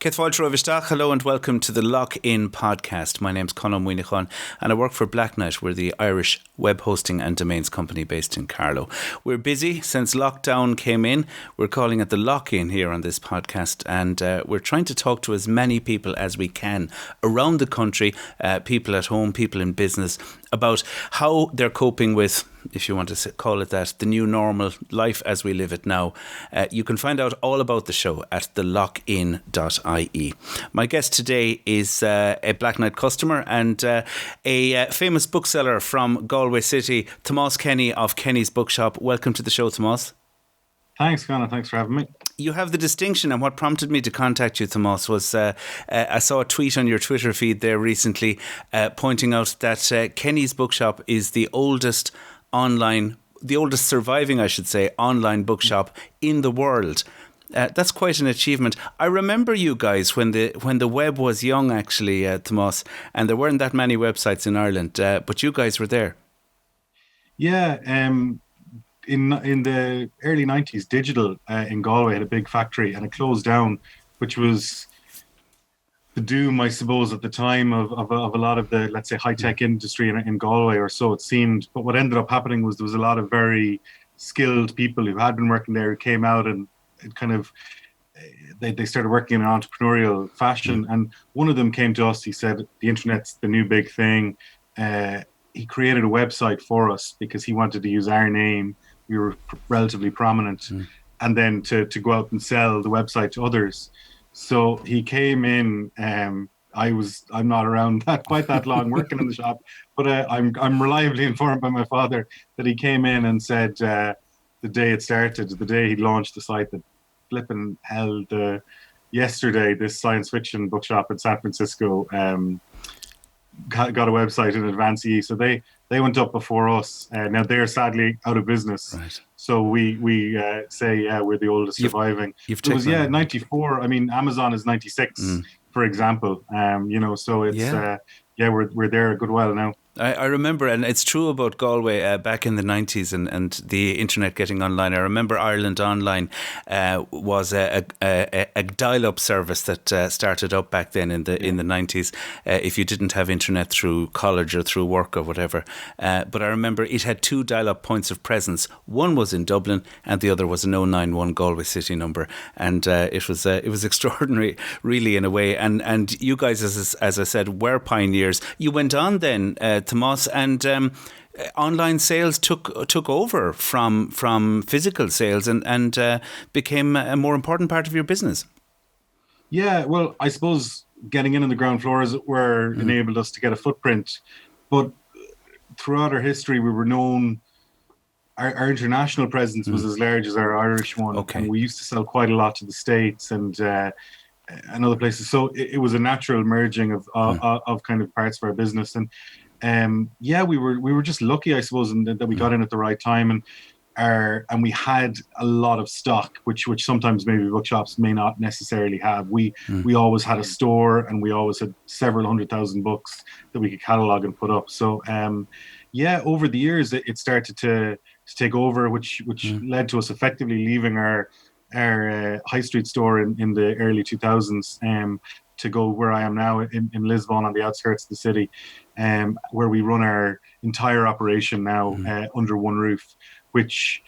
Hello and welcome to the Lock-In podcast. My name's Conor Moynihan and I work for Black Knight. We're the Irish web hosting and domains company based in Carlow. We're busy since lockdown came in. We're calling it the Lock-In here on this podcast, and we're trying to talk to as many people as we can around the country, people at home, people in business, about how they're coping with, if you want to call it that, the new normal life as we live it now. You can find out all about the show at thelockin.ie. My guest today is a Black Knight customer and a famous bookseller from Galway City, Tomás Kenny of Kenny's Bookshop. Welcome to the show, Tomás. Thanks, Conor. Thanks for having me. You have the distinction, and what prompted me to contact you, Tomás, was I saw a tweet on your Twitter feed there recently pointing out that Kenny's Bookshop is the oldest surviving, I should say, online bookshop in the world. That's quite an achievement. I remember you guys when the web was young, actually, Tomás, and there weren't that many websites in Ireland, but you guys were there. Yeah, in the early 90s, Digital in Galway had a big factory and it closed down, which was the doom, I suppose, at the time of a lot of the, let's say, high-tech industry in Galway, or so it seemed. But what ended up happening was there was a lot of very skilled people who had been working there who came out and it kind of, they started working in an entrepreneurial fashion. And one of them came to us, he said, the internet's the new big thing. He created a website for us because he wanted to use our name. We were relatively prominent, and then to go out and sell the website to others. So he came in. I'm not around quite that long working in the shop, but I'm reliably informed by my father that he came in and said the day it started, the day he launched the site, that flipping hell, yesterday this science fiction bookshop in San Francisco got a website in advance. So they went up before us. Now they're sadly out of business. Right. So we say we're the oldest surviving. It was 94. I mean, Amazon is 96, for example. So it's we're there a good while now. I remember, and it's true about Galway back in the 90s and the internet getting online. I remember Ireland Online was a dial-up service that started up back then in the 90s. If you didn't have internet through college or through work or whatever, but I remember it had two dial-up points of presence. One was in Dublin, and the other was an 091 Galway City number, and it was extraordinary, really, in a way. And you guys, as I said, were pioneers. You went on then, Tomás, and online sales took over from physical sales and became a more important part of your business. Yeah, well, I suppose getting in on the ground floor, as it were, enabled us to get a footprint. But throughout our history, we were known. Our international presence was as large as our Irish one, and we used to sell quite a lot to the States and other places. So it was a natural merging of kind of parts of our business. And we were just lucky, I suppose, that we got in at the right time, and we had a lot of stock, which sometimes maybe bookshops may not necessarily have. We always had a store, and we always had several 100,000 books that we could catalog and put up. So over the years it started to take over, which led to us effectively leaving our high street store in the early 2000s to go where I am now in Liosbán, on the outskirts of the city, where we run our entire operation now under one roof, which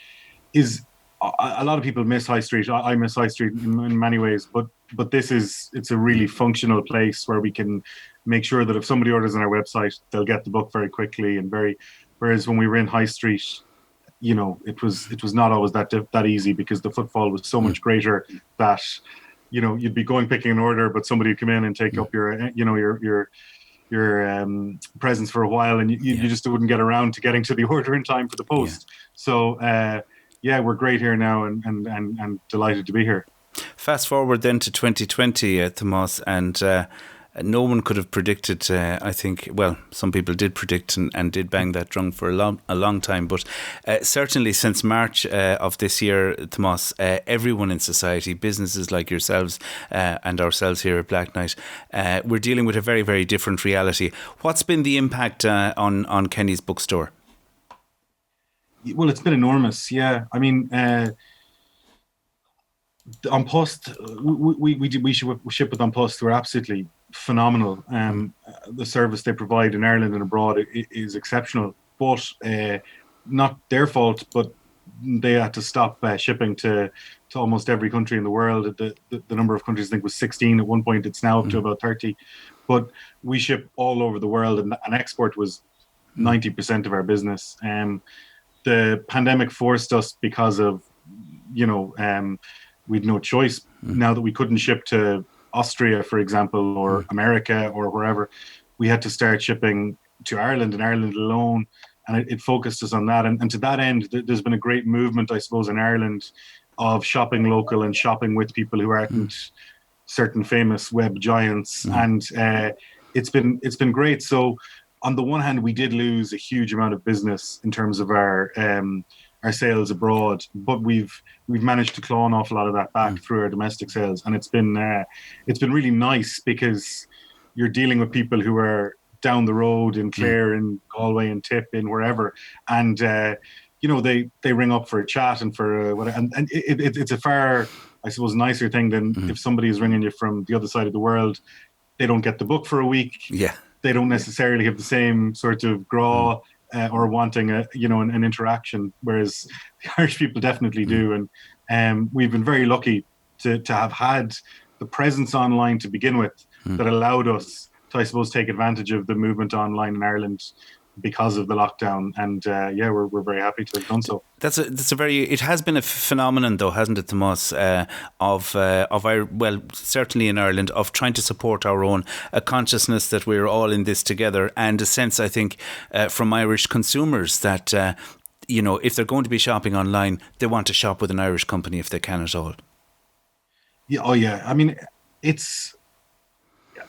is a lot of people miss high street. I miss high street in many ways, but it's a really functional place where we can make sure that if somebody orders on our website, they'll get the book very quickly whereas when we were in high street, it was not always that easy, because the footfall was so much greater that you'd be picking an order, but somebody would come in and take up your presence for a while, and you just wouldn't get around to getting to the order in time for the post. So we're great here now, and delighted to be here. Fast forward then to 2020, Tomás, and no one could have predicted, I think, well, some people did predict and did bang that drum for a long time, but certainly since March of this year, Tomás, everyone in society, businesses like yourselves and ourselves here at Black Knight, we're dealing with a very, very different reality. What's been the impact on Kenny's Bookstore? Well, it's been enormous, yeah. I mean, On Post, we ship with On Post. We're absolutely phenomenal. The service they provide in Ireland and abroad is exceptional, but not their fault. But they had to stop shipping to almost every country in the world. The number of countries, I think, was 16 at one point. It's now up to about 30. But we ship all over the world, and export was 90% of our business. The pandemic forced us because of, we'd no choice now that we couldn't ship to Austria, for example, or America or wherever. We had to start shipping to Ireland and Ireland alone, and it focused us on that. And to that end, there's been a great movement, I suppose, in Ireland of shopping local and shopping with people who aren't certain famous web giants, and it's been great. So on the one hand, we did lose a huge amount of business in terms of our sales abroad, but we've managed to claw an awful lot of that back through our domestic sales, and it's been really nice because you're dealing with people who are down the road in Clare, in Galway, in Tip, in wherever, and they ring up for a chat and for whatever, and it's a far, I suppose, nicer thing than if somebody is ringing you from the other side of the world. They don't get the book for a week. Yeah. They don't necessarily have the same sort of graw or wanting an interaction, whereas the Irish people definitely do. And we've been very lucky to have had the presence online to begin with that allowed us to, I suppose, take advantage of the movement online in Ireland because of the lockdown, and we're very happy to have done so. It has been a phenomenon, though, hasn't it, Tomas, of our, well, certainly in Ireland, of trying to support our own, a consciousness that we're all in this together, and a sense, I think, from Irish consumers that if they're going to be shopping online, they want to shop with an Irish company if they can at all. Yeah, oh yeah. I mean, it's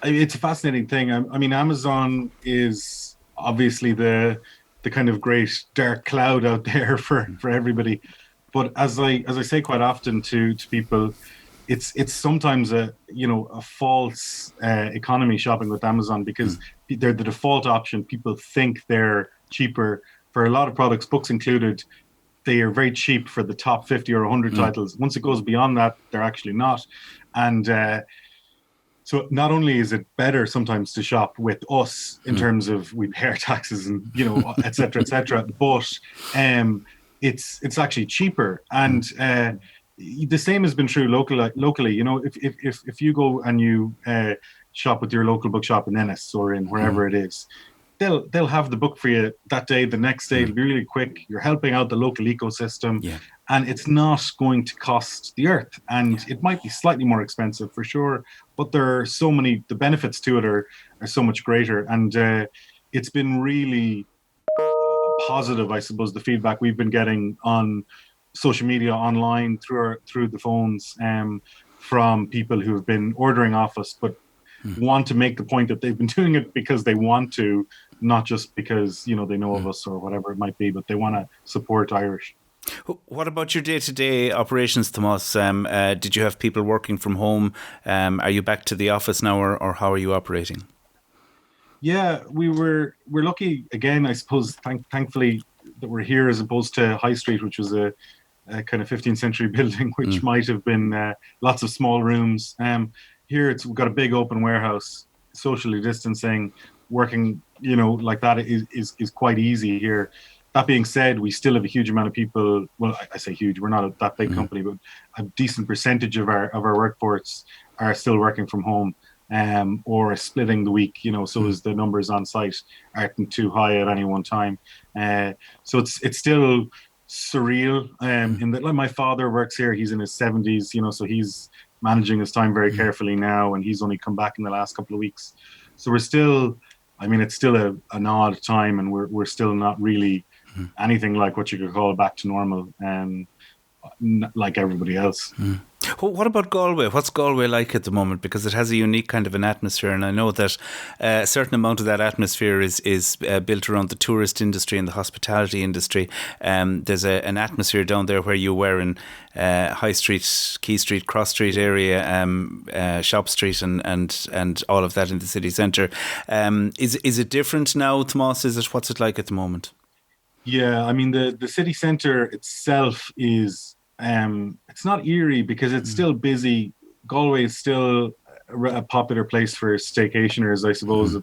a fascinating thing. I mean, Amazon is obviously the kind of great dark cloud out there for everybody, but as I say quite often to people, it's sometimes a false economy shopping with Amazon, because they're the default option. People think they're cheaper for a lot of products, books included. They are very cheap for the top 50 or 100 titles. Once it goes beyond that, they're actually not. And so not only is it better sometimes to shop with us in terms of we pay our taxes and et cetera, but it's actually cheaper. And the same has been true locally. If you go and you shop with your local bookshop in Ennis or in wherever it is, they'll have the book for you that day. The next day it'll be really quick. You're helping out the local ecosystem. Yeah. And it's not going to cost the earth. And it might be slightly more expensive for sure, but there are so many, the benefits to it are so much greater. And it's been really positive, I suppose, the feedback we've been getting on social media, online, through the phones, from people who have been ordering off us, but want to make the point that they've been doing it because they want to, not just because, they know of us or whatever it might be, but they want to support Irish. What about your day-to-day operations, Tomas? Did you have people working from home? Are you back to the office now, or how are you operating? Yeah, we're lucky again, I suppose, thankfully, that we're here as opposed to High Street, which was a kind of 15th century building, which might have been lots of small rooms. Here we've got a big open warehouse, socially distancing, working, like that is quite easy here. That being said, we still have a huge amount of people. Well, I say huge. We're not that big company, but a decent percentage of our workforce are still working from home, or splitting the week. So as the numbers on site aren't too high at any one time. So it's still surreal. In that, like, my father works here. He's in his 70s. So he's managing his time very carefully now, and he's only come back in the last couple of weeks. So we're still. I mean, it's still an odd time, and we're still not really anything like what you could call back to normal, like everybody else. Well, what about Galway? What's Galway like at the moment? Because it has a unique kind of an atmosphere, and I know that a certain amount of that atmosphere is built around the tourist industry and the hospitality industry. There's an atmosphere down there where you were in High Street, Quay Street, Cross Street area, Shop Street, and all of that in the city centre. Is it different now, Tomas? What's it like at the moment? Yeah, I mean the city centre itself is it's not eerie because it's still busy. Galway is still a popular place for staycationers, I suppose.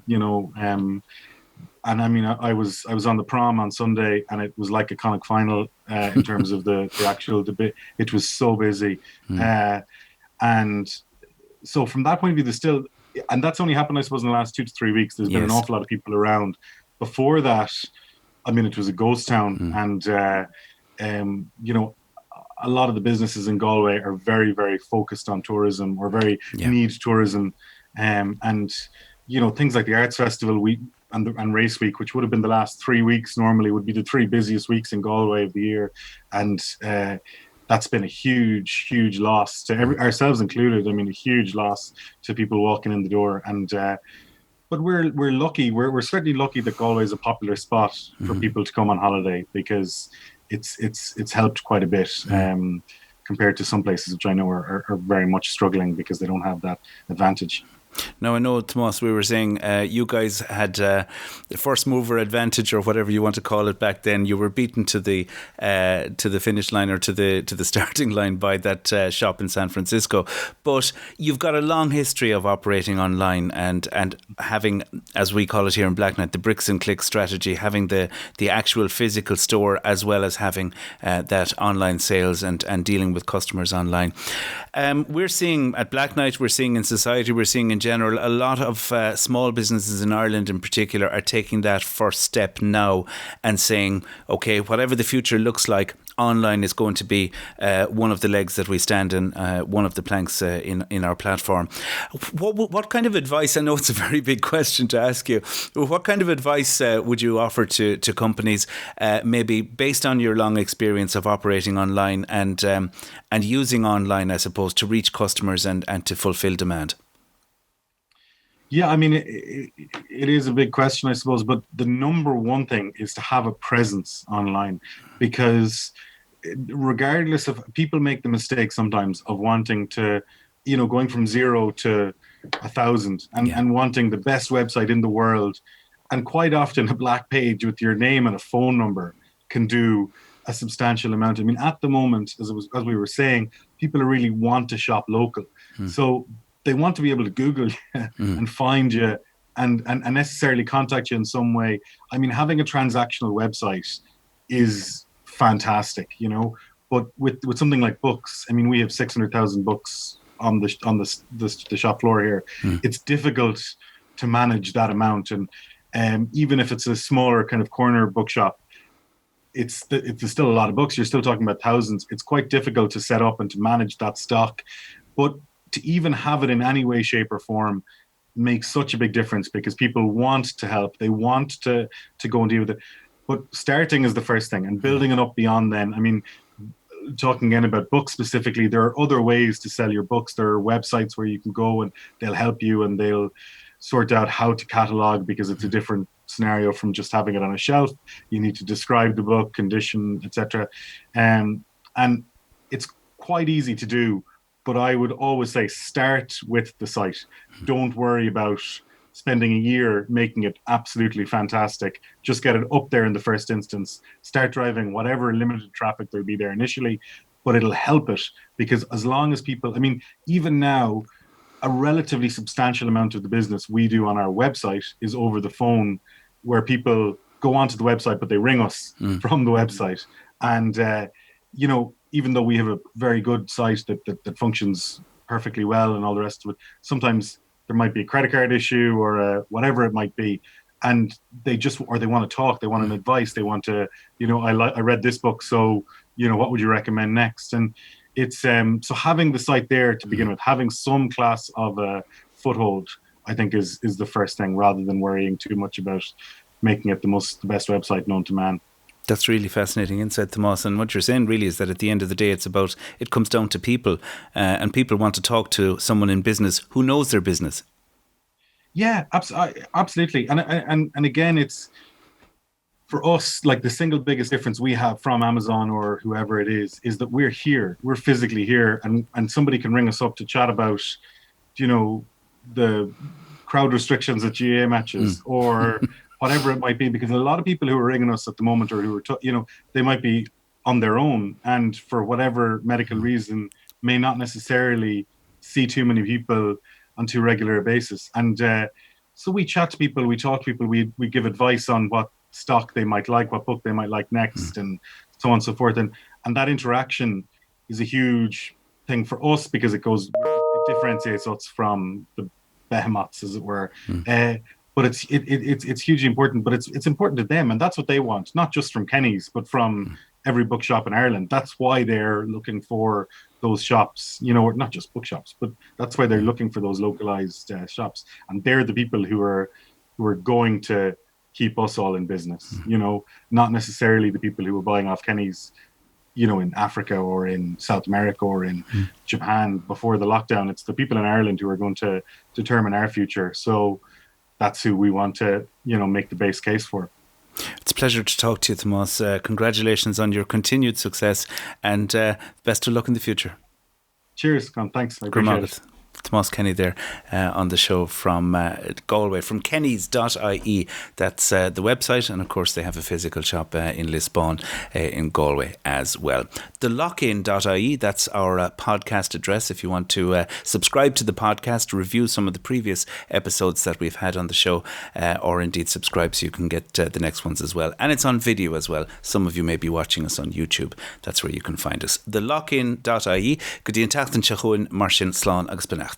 And I mean, I was on the prom on Sunday, and it was like a Connacht final in terms of the actual debate. It was so busy, and so from that point of view, there's still, and that's only happened, I suppose, in the last 2 to 3 weeks. There's been an awful lot of people around. Before that, I mean, it was a ghost town, and a lot of the businesses in Galway are very, very focused on tourism, or very need tourism, and things like the Arts Festival and Race Week, which would have been the last 3 weeks, normally would be the 3 busiest weeks in Galway of the year, and that's been a huge, huge loss to ourselves included. I mean, a huge loss to people walking in the door, and but we're lucky. We're certainly lucky that Galway is a popular spot for people to come on holiday, because it's helped quite a bit compared to some places which I know are very much struggling because they don't have that advantage. Now, I know, Tomas, we were saying you guys had the first mover advantage, or whatever you want to call it, back then. You were beaten to the finish line, or to the starting line, by that shop in San Francisco. But you've got a long history of operating online and having, as we call it here in Blacknight, the bricks and clicks strategy, having the actual physical store, as well as having that online sales and dealing with customers online. We're seeing at Blacknight, we're seeing in society, we're seeing in general, a lot of small businesses in Ireland in particular are taking that first step now and saying, okay, whatever the future looks like, online is going to be one of the legs that we stand in, one of the planks in our platform. What kind of advice, I know it's a very big question to ask you, what kind of advice would you offer to companies, maybe based on your long experience of operating online and using online, I suppose, to reach customers and to fulfill demand? Yeah, I mean, it is a big question, I suppose, but the number one thing is to have a presence online, because regardless of, people make the mistake sometimes of wanting to, going from 0 to 1,000 and wanting the best website in the world. And quite often a black page with your name and a phone number can do a substantial amount. I mean, at the moment, as we were saying, people really want to shop local. So they want to be able to Google you and find you and necessarily contact you in some way. I mean, having a transactional website is fantastic, but with something like books, I mean, we have 600,000 books on the shop floor here. It's difficult to manage that amount. And even if it's a smaller kind of corner bookshop, it's still a lot of books. You're still talking about thousands. It's quite difficult to set up and to manage that stock. But to even have it in any way, shape, or form makes such a big difference, because people want to help. They want to go and deal with it. But starting is the first thing, and building it up beyond then. I mean, talking again about books specifically, there are other ways to sell your books. There are websites where you can go and they'll help you and they'll sort out how to catalog, because it's a different scenario from just having it on a shelf. You need to describe the book, condition, etc. And it's quite easy to do. But I would always say, start with the site. Don't worry about spending a year making it absolutely fantastic. Just get it up there in the first instance. Start driving whatever limited traffic there'll be there initially, but it'll help it, because as long as people, I mean, even now, a relatively substantial amount of the business we do on our website is over the phone, where people go onto the website, but they ring us from the website. And, even though we have a very good site that functions perfectly well and all the rest of it, sometimes there might be a credit card issue or whatever it might be, and they want to talk, they want an advice, they want to, I read this book, so what would you recommend next? And it's so having the site there to begin with, having some class of a foothold, I think is the first thing, rather than worrying too much about making it the best website known to man. That's really fascinating insight, Tomas. And what you're saying really is that at the end of the day, it comes down to people, and people want to talk to someone in business who knows their business. Yeah, absolutely. And again, it's for us, like, the single biggest difference we have from Amazon or whoever it is that we're here, we're physically here, and somebody can ring us up to chat about, the crowd restrictions at GA matches or whatever it might be, because a lot of people who are ringing us at the moment, or who are, they might be on their own, and for whatever medical reason may not necessarily see too many people on too regular a basis. And so we chat to people, we talk to people, we give advice on what stock they might like, what book they might like next, and so on and so forth. And that interaction is a huge thing for us, because it differentiates us from the behemoths, as it were. But it's hugely important. But it's important to them, and that's what they want, not just from Kenny's, but from every bookshop in Ireland. That's why they're looking for those shops, not just bookshops, but that's why they're looking for those localized shops. And they're the people who are going to keep us all in business. Not necessarily the people who were buying off Kenny's, in Africa or in South America or in Japan before the lockdown. It's the people in Ireland who are going to determine our future. So that's who we want to, make the base case for. It's a pleasure to talk to you, Tomas. Congratulations on your continued success, and best of luck in the future. Cheers, Con. Thanks. I appreciate it. Tomas Kenny there on the show from Galway, from kennys.ie. That's the website, and of course they have a physical shop in Liosbán in Galway as well. The lockin.ie, that's our podcast address if you want to subscribe to the podcast, review some of the previous episodes that we've had on the show, or indeed subscribe so you can get the next ones as well. And it's on video as well. Some of you may be watching us on YouTube. That's where you can find us. The lockin.ie. Go dtí an tachtain se chuin mar sin slán agus beannacht.